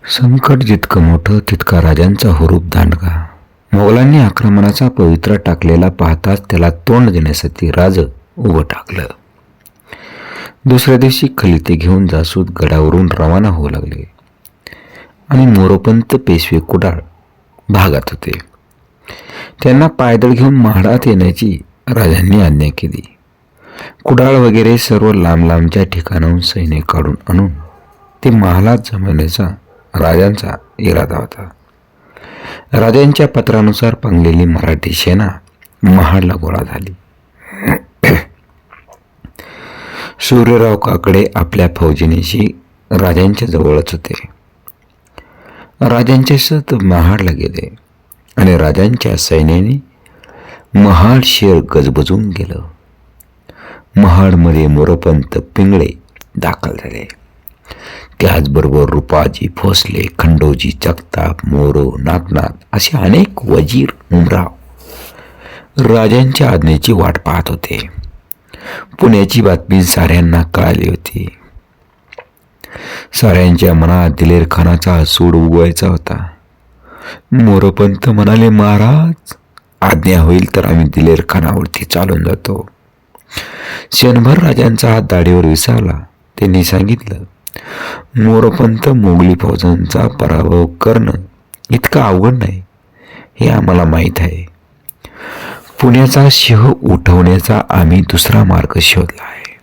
संकट जितकं मोठं तितका राजांचा हुरूप दांडगा. मोगलांनी आक्रमणाचा पवित्रा टाकलेला पाहताच त्याला तोंड देण्यासाठी राज उभं टाकलं. दुसऱ्या दिवशी खलिते घेऊन जासूद गडावरून रवाना होऊ लागले आणि मोरोपंत पेशवे कुडाळ भागात होते. त्यांना पायदळ घेऊन महाडात येण्याची राजांनी आज्ञा केली. कुडाळ वगैरे सर्व लांब लांबच्या ठिकाणाहून सैन्य काढून आणून ते महालात जमवण्याचा राजांचा इरादा होता. राजांच्या पत्रानुसार पांगलेली मराठी सेना महाडला गोळा झाली. सूर्यराव काकडे आपल्या फौजेनेशी राजांच्या जवळच होते. राजांचे सत महाडला गेले आणि राजांच्या सैन्याने महाड शहर गजबजून गेलं. महाडमध्ये मोरोपंत पिंगळे दाखल झाले. त्याचबरोबर रुपाजी भोसले, खंडोजी जगताप, मोरो, नाथनाथ असे अनेक वजीर उमराव राजांच्या आज्ञेची वाट पाहत होते. पुण्याची बातमी साऱ्यांना कळाली होती. साऱ्यांच्या मनात दिलेर खानाचा सूड उगवायचा होता. मोरोपंत म्हणाले, महाराज आज्ञा होईल तर आम्ही दिलेर खानावरती चालून जातो. क्षणभर राजांचा हात दाढीवर विसावला. त्यांनी सांगितलं, मोरोपंत मोगली फौजांचा पराभव करणं इतकं अवघड नाही, हे आम्हाला माहीत आहे. पुण्याचा शह उठवण्याचा आम्ही दुसरा मार्ग शोधला आहे.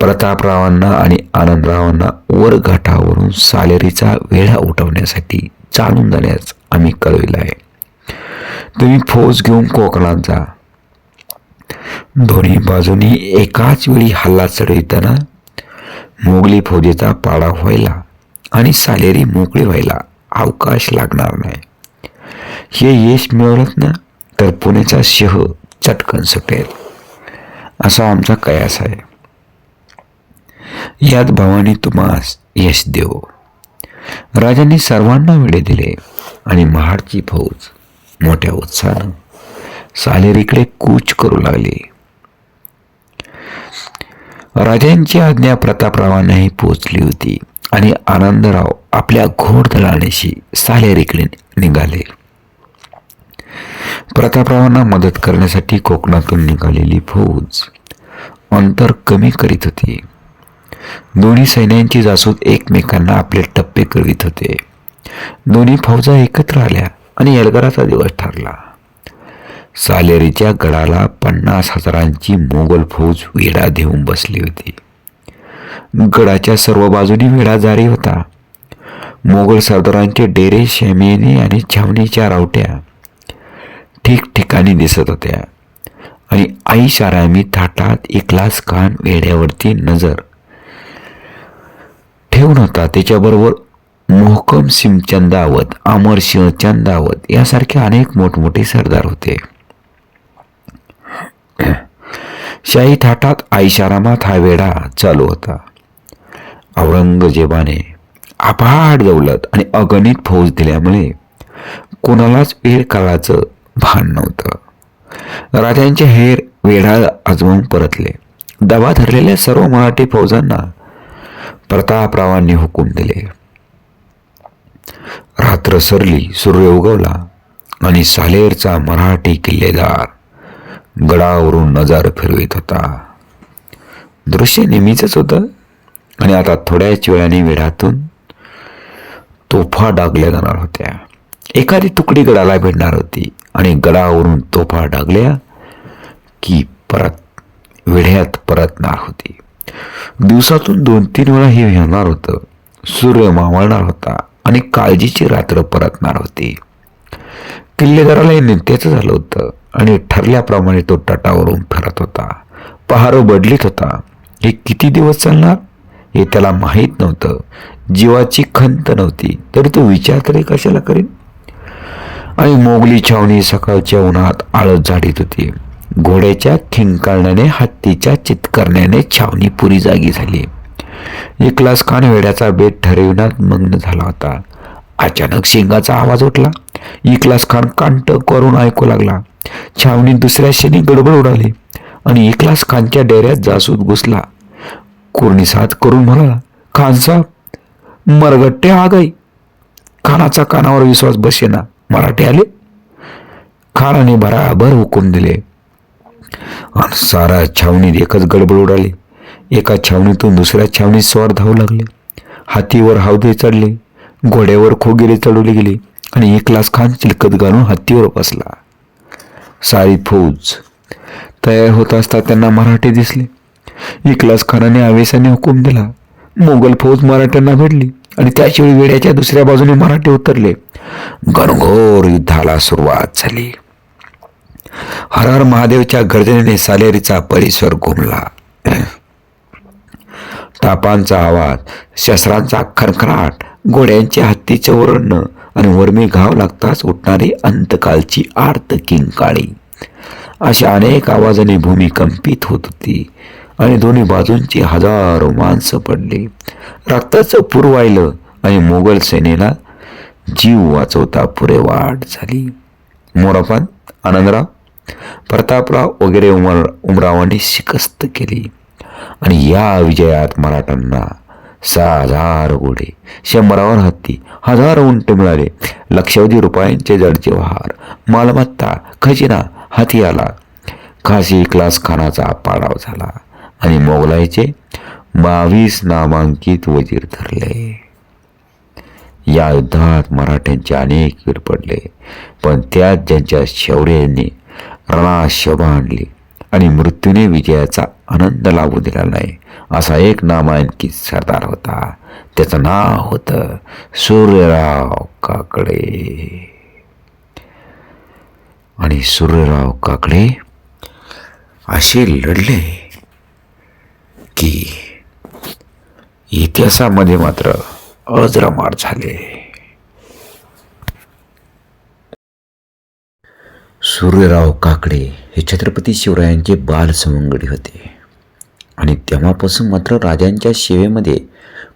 प्रतापरावांना आणि आनंदरावांना वर घाटावरून सालेरीचा वेढा उठवण्यासाठी चालून जाण्यास आम्ही कळविलं आहे. तुम्ही फौज घेऊन कोकणात जा. दोन्ही बाजूनी एकाच वेळी हल्ला चढविताना मोगली फौजेचा पाडा व्हायला आणि सालेरी मोकळी व्हायला अवकाश लागणार नाही. हे यश मिळवलं ना तर पुण्याचा शह चटकन सुटेल, असा आमचा कयास आहे. यात भवानी तुम्हास यश देव. राजांनी सर्वांना वेळे दिले आणि महाडची फौज मोठ्या उत्साहानं सालेरीकडे कूच करू लागली. राजांची आज्ञा प्रतापरावांनाही पोचली होती आणि आनंदराव आपल्या घोडदळानेशी सालेरीकडे निघाले. प्रतापरावांना मदत करण्यासाठी कोकणातून निघालेली फौज अंतर कमी करीत होती. दोन्ही सैन्यांची जासूद एकमेकांना आपले टप्पे कळवित होते. दोन्ही फौजा एकत्र आल्या आणि एल्गाराचा दिवस ठरला. सालेरीच्या गडाला 50,000ची मोगल फौज वेढा देऊन बसली होती. गडाच्या सर्व बाजूनी वेढा जारी होता. मोगल सरदारांचे डेरे, शॅमियाने आणि छावणीच्या रावट्या ठिकठिकाणी दिसत होत्या आणि ऐषारामी थाटात इखलास खान वेढ्यावरती नजर ठेवून होता. त्याच्याबरोबर मोहकम सिंग चंदावत, अमर सिंह चंदावत यासारखे अनेक मोठमोठे सरदार होते. शाही थाटात ऐषारामात हा वेढा चालू होता. औरंगजेबाने अफाट दौलत आणि अगणित फौज दिल्यामुळे कोणालाच वेळ काळाचं भान नव्हतं. राजांचे हेर वेढा आजमावून परतले. दबा धरलेल्या सर्व मराठी फौजांना प्रतापरावांनी हुकूम दिले. रात्र सरली, सूर्य उगवला आणि सालेरचा मराठी किल्लेदार गडावरून नजर फिरवित होता. दृश्य नेहमीच होतं आणि आता थोड्याच वेळाने वेढातून तोफा डागल्या जाणार होत्या. एखादी तुकडी गडाला भिडणार होती आणि गडावरून तोफा डागल्या की परत वेढ्यात परतणार होती. दिवसातून 2-3 वेळा हे होणार होतं. सूर्य मावळणार होता आणि काळजीची रात्र परतणार होती. किल्लेदाराला हे नित्याचं झालं होतं आणि ठरल्याप्रमाणे तो तटावरून फिरत होता. पहारो बदलीत होता. हे किती दिवस चालणार हे त्याला माहीत नव्हतं. जीवाची खंत नव्हती तरी तो विचार तरी कशाला करीन. आणि मोगली छावणी सकाळच्या उन्हात आळस झाडीत होती. घोड्याच्या खिंकाळण्याने, हत्तीच्या चित्करण्याने छावणी पुरी जागी झाली. इखलास खान वेड्याचा बेत ठरविण्यात मग्न झाला होता. अचानक शिंगाचा आवाज उठला. इखलास खान कांट करून ऐकू लागला. छावणी दुसऱ्या क्षणी गडबड उडाली आणि इखलास खानच्या डेऱ्यात जासूद घुसला. कोर्निसात करून म्हणाला, खानसाहेब मरगट्टे आगाई. खानाचा कानावर विश्वास बसेना. मराठे आले. खानाने भराभर हुकूम दिले आणि सारा छावणीत एकच गडबड उडाली. एका छावणीतून दुसऱ्या छावणीत स्वार धावू लागले. हातीवर हावदे चढले, घोड्यावर खोगिरे चढवले गेले आणि इखलास खान चिलकत घालून हत्तीवर बसला. सारी फौज तयार होत असता त्यांना मराठे दिसले. इखलास खानाने आवेशाने हुकूम दिला. मोगल फौज मराठ्यांना भिडली आणि त्याचवेळी वेड्याच्या दुसऱ्या बाजूने मराठे उतरले. घनघोर युद्धाला सुरुवात झाली. हर हर महादेवच्या गर्जनेने सालेरीचा परिसर घुमला. टापांचा आवाज, शस्त्रांचा खरखराट, घोड्यांचे हत्तीचे ओरडणं आणि वर्मी घाव लागताच उठणारी अंतकालची आर्त किंकाळी, अशा अनेक आवाजाने भूमी कंपित होत होती आणि दोन्ही बाजूंची हजारो माणसं पडली. रक्ताचं पूर वाहिलं आणि मोगल सेनेला जीव वाचवता पुरे वाट झाली. मोरापंत, आनंदराव, प्रतापराव वगैरे उमरावांनी शिकस्त केली आणि या विजयात मराठ्यांना 6,000 घोडे, 100वर हत्ती, 1000 उंट मिळाले. लक्षावधी रुपयांचे जडजेवार, मालमत्ता, खजिना हाती आला. खासी इखलास खानाचा पाडाव झाला आणि मोगलाईचे 22 नामांकित वजीर ठरले. या युद्धात मराठ्यांचे अनेक वीर पडले, पण त्यात ज्यांच्या शौर्याने रणाशोभा आणली आणि मृत्यूने विजयाचा आनंद लाभू दिला नाही, असा एक नामांकित सरदार होता. त्याचं नाव होतं सूर्यराव काकडे. आणि सूर्यराव काकडे असे लढले की इतिहासामध्ये मात्र अजरामार झाले. सूर्यराव काकडे हे छत्रपती शिवरायांचे बालसवंगडी होते आणि तेव्हापासून मात्र राजांच्या सेवेमध्ये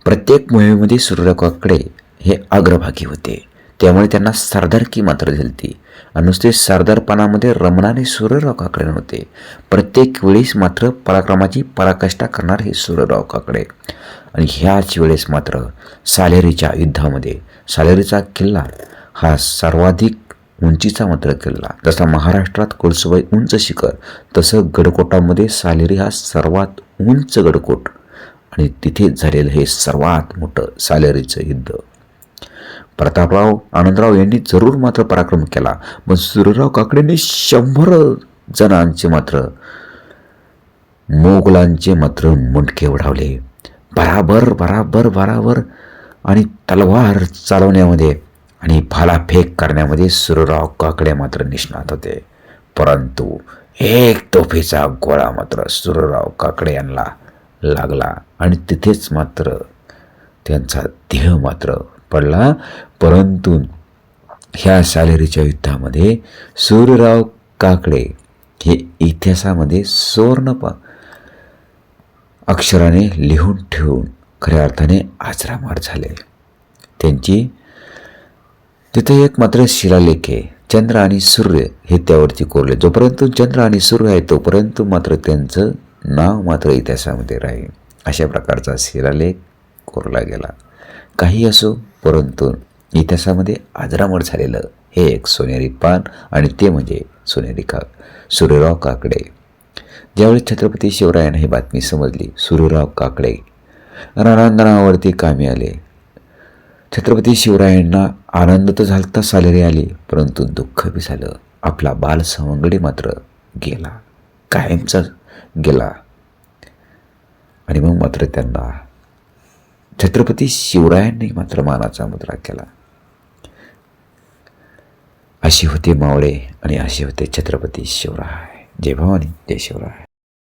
प्रत्येक मोहिमेमध्ये सूर्यराव काकडे हे अग्रभागी होते. त्यामुळे त्यांना सरदारकी मात्र दिलती आणि नुसते सरदारपणामध्ये रमणारे सूर्यराव काकडे नव्हते. प्रत्येक वेळेस मात्र पराक्रमाची पराकाष्ठा करणार हे सूर्यराव काकडे. आणि ह्याच वेळेस मात्र सालेरीच्या युद्धामध्ये सालेरीचा किल्ला हा सर्वाधिक उंचीचा मात्र किल्ला. जसा महाराष्ट्रात कळसूबाई उंच शिखर, तसं गडकोटामध्ये सालेरी हा सर्वात उंच गडकोट आणि तिथेच झालेलं हे सर्वात मोठं सालेरीचं युद्ध. प्रतापराव, आनंदराव यांनी जरूर मात्र पराक्रम केला, पण सूर्यराव काकडेंनी 100 जणांचे मात्र मोगलांचे मात्र मुंडके उडवले. बराबर आणि तलवार चालवण्यामध्ये आणि भालाफेक करण्यामध्ये सूर्यराव काकडे मात्र निष्णात होते. परंतु एक तोफेचा गोळा मात्र सूर्यराव काकडे यांना लागला आणि तिथेच मात्र त्यांचा देह मात्र पडला. परंतु ह्या सालेरीच्या युद्धामध्ये सूर्यराव काकडे हे इतिहासामध्ये सुवर्ण अक्षराने लिहून ठेवून खऱ्या अर्थाने अजरामर झाले. त्यांची तिथे एक मात्र शिलालेख आहे, चंद्र आणि सूर्य हे त्यावरती कोरले. जोपर्यंत चंद्र आणि सूर्य आहे तोपर्यंत मात्र त्यांचं नाव मात्र इतिहासामध्ये राहील. अशा प्रकारचा शिलालेख कोरला गेला. काही असो, परंतु इतिहासामध्ये अजरामर झालेलं हे एक सोनेरी पान आणि ते म्हणजे सूर्यराव काकडे. ज्यावेळी छत्रपती शिवरायांना ही बातमी समजली, सूर्यराव काकडे रणांगणावरती कामी आले. छत्रपती शिवरायांना आनंद तर झालता, सालेरी आली, परंतु दुःख बी झालं. आपला बालसवंगडी मात्र गेला, कायमचा गेला. आणि मग मात्र त्यांना छत्रपती शिवरायांनी मात्र मानाचा मुद्रा केला. अशी होते मावळे आणि असे होते छत्रपती शिवराय. जय भवानी, जय शिवराय.